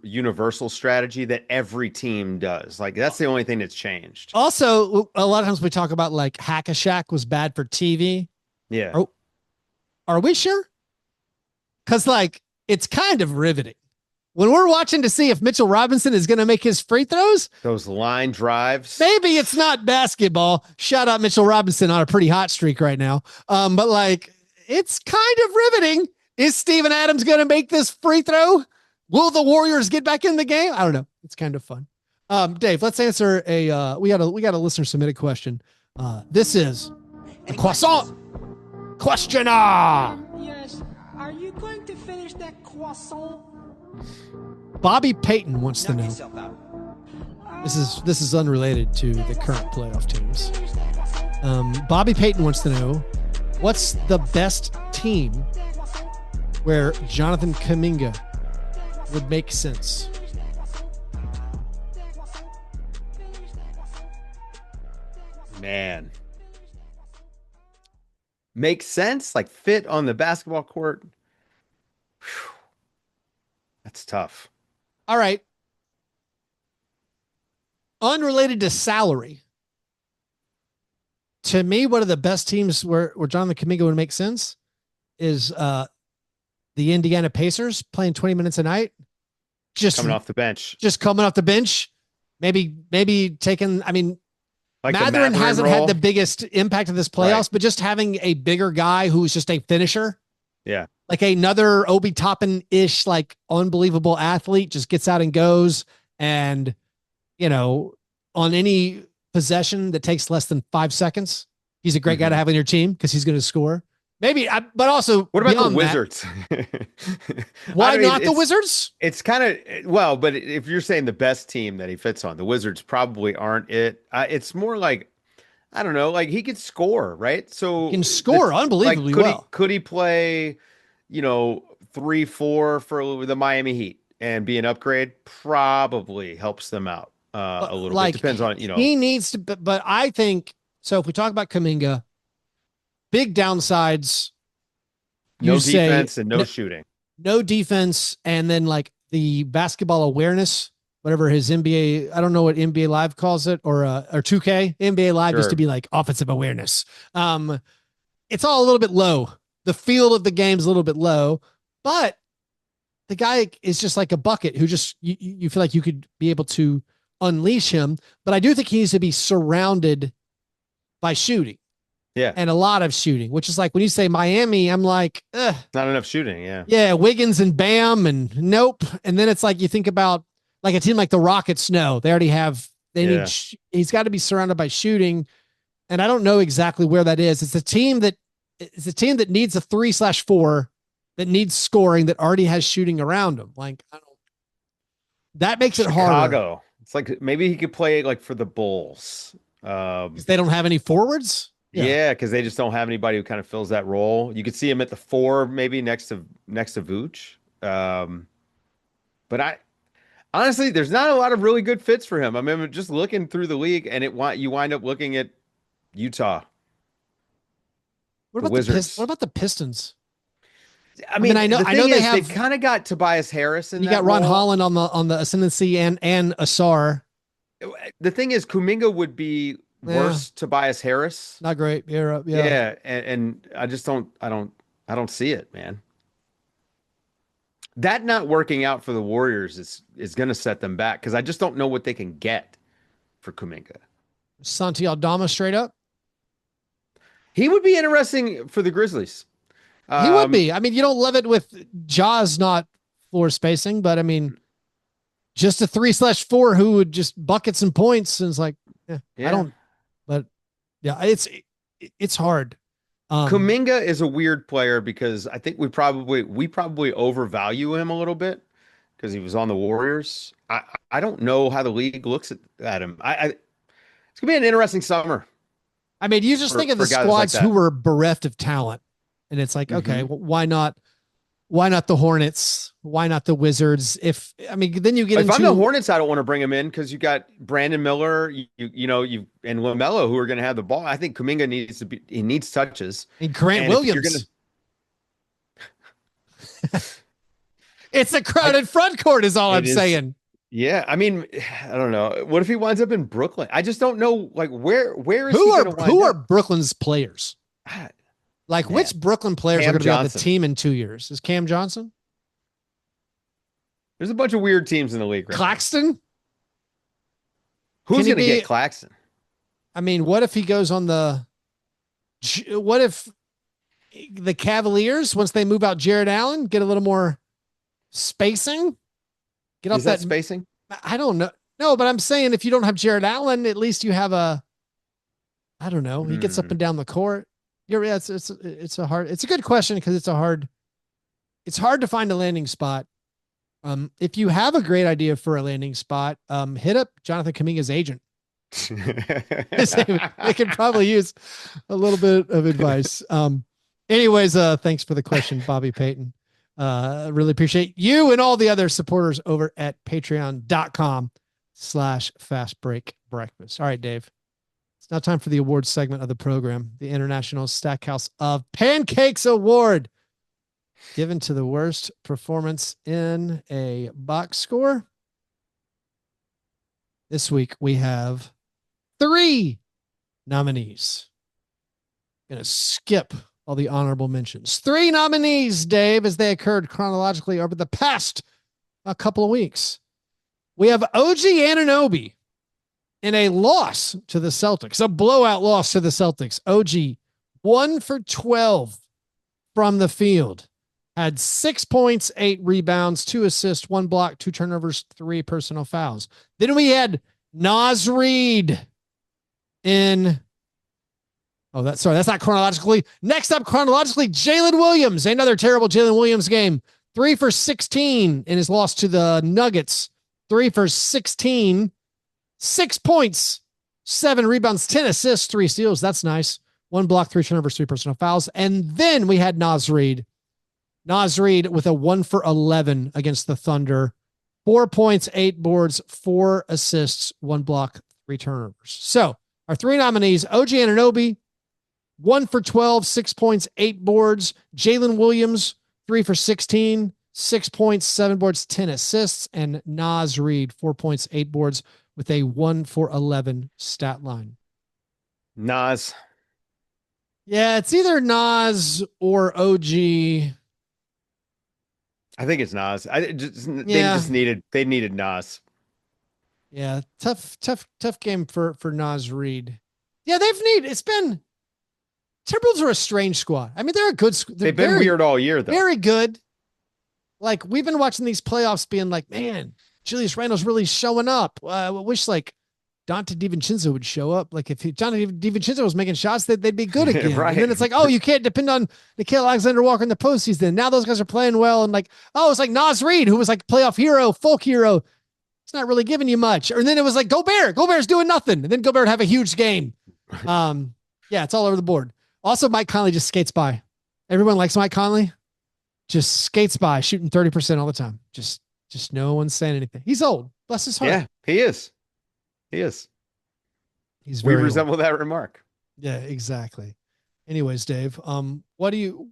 universal strategy that every team does. Like, that's the only thing that's changed. Also, a lot of times we talk about like Hack-a-Shaq was bad for TV. Yeah. Are we sure? Because like it's kind of riveting when we're watching to see if Mitchell Robinson is going to make his free throws. Those line drives. Maybe it's not basketball. Shout out Mitchell Robinson on a pretty hot streak right now. But like it's kind of riveting. Is Steven Adams going to make this free throw? Will the Warriors get back in the game? I don't know. It's kind of fun. Dave, let's answer we got a listener submitted question. This is a croissant questioner. Yes. Are you going to finish that croissant? Bobby Payton wants to know. This is unrelated to the current playoff teams. Bobby Payton wants to know, what's the best team where Jonathan Kuminga would make sense? Man. Make sense? Like fit on the basketball court? Whew. That's tough. All right. Unrelated to salary. To me, one of the best teams where Jonathan Kuminga would make sense is the Indiana Pacers playing 20 minutes a night. Just coming off the bench. Maybe taking, I mean, like Mathurin hasn't had the biggest impact of this playoffs, right, but just having a bigger guy who's just a finisher. Yeah. Like another Obi Toppin-ish, like unbelievable athlete, just gets out and goes. And, on any possession that takes less than 5 seconds, he's a great guy to have on your team because he's going to score. Maybe, but also, what about the Wizards? Why not the Wizards? It's kind of, but if you're saying the best team that he fits on, the Wizards probably aren't it. It's more like, I don't know, like he could score, right? So he can score unbelievably well. Could he play, 3-4 for the Miami Heat and be an upgrade? Probably helps them out a little bit. Depends on, He needs to, but I think, so if we talk about Kuminga, big downsides. No defense and no shooting. No defense, and then like the basketball awareness, whatever his NBA, I don't know what NBA Live calls it, or 2K. NBA Live used to be like offensive awareness. It's all a little bit low. The feel of the game's a little bit low, but the guy is just like a bucket who just you feel like you could be able to unleash him. But I do think he needs to be surrounded by shooting. Yeah. And a lot of shooting, which is like when you say Miami, I'm like, ugh. Not enough shooting. Yeah. Yeah. Wiggins and Bam and nope. And then it's like, you think about like a team like the Rockets. No, they already have, need, he's got to be surrounded by shooting. And I don't know exactly where that is. It's a team that needs a 3/4 that needs scoring that already has shooting around them. Like, that makes it harder. It's like, maybe he could play like for the Bulls. They don't have any forwards. Yeah, because they just don't have anybody who kind of fills that role. You could see him at the 4, maybe next to Vooch. But honestly, there's not a lot of really good fits for him. I mean, just looking through the league, and you wind up looking at Utah. What about Wizards? What about the Pistons? I mean, I know they kind of got Tobias Harris in. You got Ron Holland on the ascendancy and Asar. The thing is, Kuminga would be worse Tobias Harris. Not great. Yeah. And I just don't see it, man. That not working out for the Warriors is going to set them back because I just don't know what they can get for Kuminga. Santi Aldama straight up. He would be interesting for the Grizzlies. He would be. I mean, you don't love it with Jaws not floor spacing, but I mean, just a 3/4 who would just bucket some points. And it's like, I don't. But yeah, it's hard. Kuminga is a weird player because I think we probably overvalue him a little bit because he was on the Warriors. I don't know how the league looks at him. It's gonna be an interesting summer. I mean, you just think of the squads who were bereft of talent, and it's like, okay, well, why not the Hornets? Why not the Wizards? Then you get if I'm the Hornets, I don't want to bring him in because you got Brandon Miller, you and LaMelo who are going to have the ball. I think Kuminga needs touches. And Grant Williams. It's a crowded front court is all I'm saying. Yeah, I mean, I don't know. What if he winds up in Brooklyn? I just don't know. Like, where is he going to wind up? Who are Brooklyn's players? Like, which Brooklyn players are going to be on the team in 2 years? Is Cam Johnson? There's a bunch of weird teams in the league. Claxton? Who's going to get Claxton? I mean, what if he goes on what if the Cavaliers, once they move out Jared Allen, get a little more spacing? Get off that spacing? I don't know. No, but I'm saying if you don't have Jared Allen, at least you have I don't know. He gets up and down the court. It's a good question because it's hard to find a landing spot. If you have a great idea for a landing spot, hit up Jonathan Kuminga's agent. They could probably use a little bit of advice. Anyways, thanks for the question, Bobby Payton. Really appreciate you and all the other supporters over at patreon.com/Fastbreak Breakfast. All right, Dave. It's now time for the awards segment of the program, the International Stackhouse of Pancakes Award, given to the worst performance in a box score. This week we have 3 nominees. I'm going to skip all the honorable mentions. 3 nominees, Dave, as they occurred chronologically over the past couple of weeks. We have OG Anunoby in a loss to the Celtics, a blowout loss to the Celtics. OG 1 for 12 from the field, had 6 points, 8 rebounds, 2 assists, 1 block, 2 turnovers, 3 personal fouls. Then we had Naz Reid in. Oh, that's not chronologically. Next up, chronologically, Jalen Williams. Another terrible Jalen Williams game. 3 for 16 in his loss to the Nuggets. 3 for 16. 6 points, 7 rebounds, 10 assists, 3 steals. That's nice. 1 block, 3 turnovers, 3 personal fouls. And then we had Naz Reid. Naz Reid with a 1 for 11 against the Thunder. 4 points, 8 boards, 4 assists, 1 block, 3 turnovers. So our 3 nominees, OG Anunoby, 1 for 12, 6 points, 8 boards. Jalen Williams, 3 for 16, 6 points, 7 boards, 10 assists. And Naz Reid, 4 points, 8 boards with a 1 for 11 stat line. Nas. Yeah, it's either Naz or OG. I think it's Nas. They needed Nas. Yeah, tough game for Naz Reid. Yeah, it's been Timberwolves are a strange squad. I mean, they're a good. They've been weird all year, though. Very good. Like we've been watching these playoffs, being like, man, Julius Randle's really showing up. I wish like Dante DiVincenzo would show up. Like if Dante DiVincenzo was making shots, they'd be good again. Right. And then it's like, oh, you can't depend on Nickeil Alexander-Walker in the postseason. Now those guys are playing well, and like, oh, it's like Naz Reid, who was like playoff hero, folk hero. It's not really giving you much. Or then it was like Gobert. Gobert's doing nothing, and then Gobert would have a huge game. Yeah, it's all over the board. Also, Mike Conley just skates by. Everyone likes Mike Conley. Just skates by, shooting 30% all the time. Just no one's saying anything. He's old. Bless his heart. Yeah, he is. He's we very resemble old. that remark. Yeah, exactly. Anyways, Dave, what do you,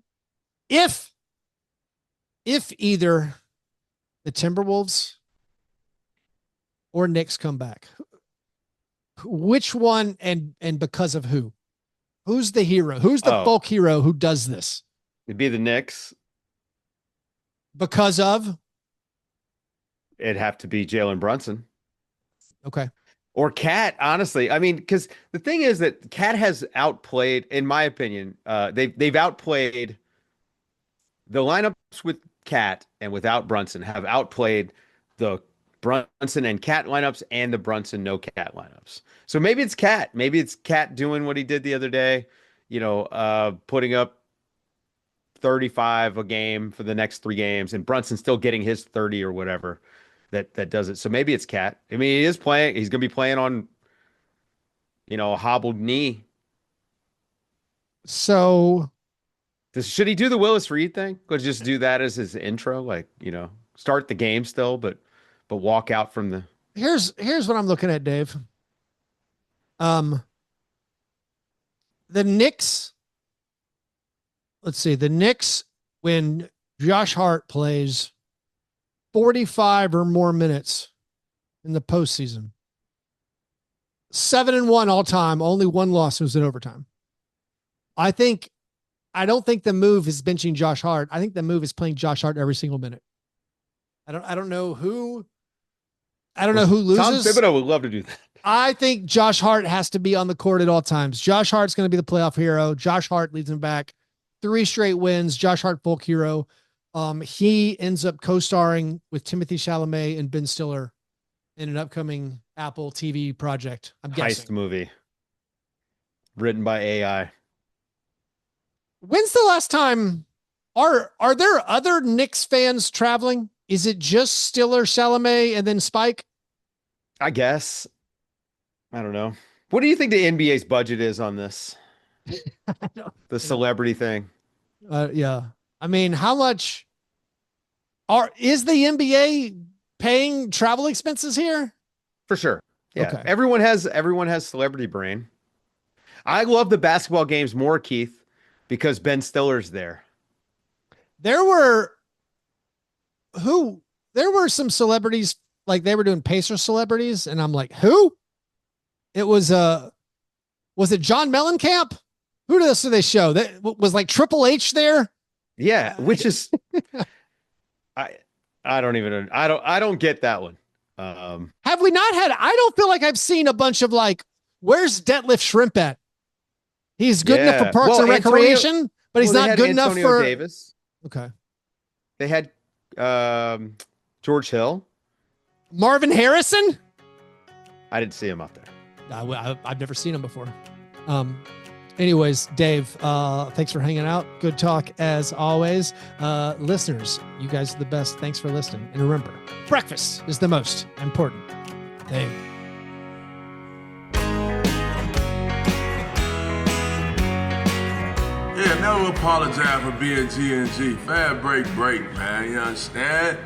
if either the Timberwolves or Knicks come back, which one and because of who? Who's the hero? Who's the folk hero who does this? It'd be the Knicks. Because of? It'd have to be Jalen Brunson. Okay. Or Cat, honestly. I mean, because the thing is that Cat has outplayed, in my opinion, they've outplayed the lineups with Cat and without Brunson have outplayed the Brunson and Cat lineups and the Brunson no Cat lineups. So maybe it's Cat. Maybe it's Cat doing what he did the other day, putting up 35 a game for the next 3 games, and Brunson still getting his 30 or whatever. That does it. So maybe it's Cat. I mean, he is playing. He's going to be playing on, a hobbled knee. So Should he do the Willis Reed thing? Could just do that as his intro, start the game still, but walk out from the. Here's what I'm looking at, Dave. The Knicks. Let's see. The Knicks, when Josh Hart plays 45 or more minutes in the postseason, 7-1 all time, only 1 loss was in overtime. I don't think the move is benching Josh Hart. I think the move is playing Josh Hart every single minute. I don't know who loses. Tom Thibodeau would love to do that. I think Josh Hart has to be on the court at all times. Josh Hart's going to be the playoff hero. Josh Hart leads him back 3 straight wins. Josh Hart folk hero. He ends up co-starring with Timothée Chalamet and Ben Stiller in an upcoming Apple TV project. I'm guessing. Heist movie written by AI. When's the last time? Are there other Knicks fans traveling? Is it just Stiller, Chalamet, and then Spike? I guess. I don't know. What do you think the NBA's budget is on this? The celebrity thing. Yeah. I mean, how much is the NBA paying travel expenses here? For sure. Yeah. Okay. Everyone has celebrity brain. I love the basketball games more, Keith, because Ben Stiller's there. There were some celebrities, like they were doing Pacer celebrities, and I'm like, who? It was it John Mellencamp? Who else did they show? That was like Triple H there? Yeah, which is I don't get that one. Have we not had? I don't feel like I've seen a bunch of like, where's Detlef Shrimp at? He's good enough for Parks and Recreation, but he's not good enough for Davis. Okay. They had George Hill, Marvin Harrison. I didn't see him up there. I've never seen him before. Anyways, Dave, thanks for hanging out. Good talk as always. Listeners, you guys are the best. Thanks for listening. And remember, breakfast is the most important thing. Yeah, never apologize for being G&G. Fastbreak Break, man. You understand?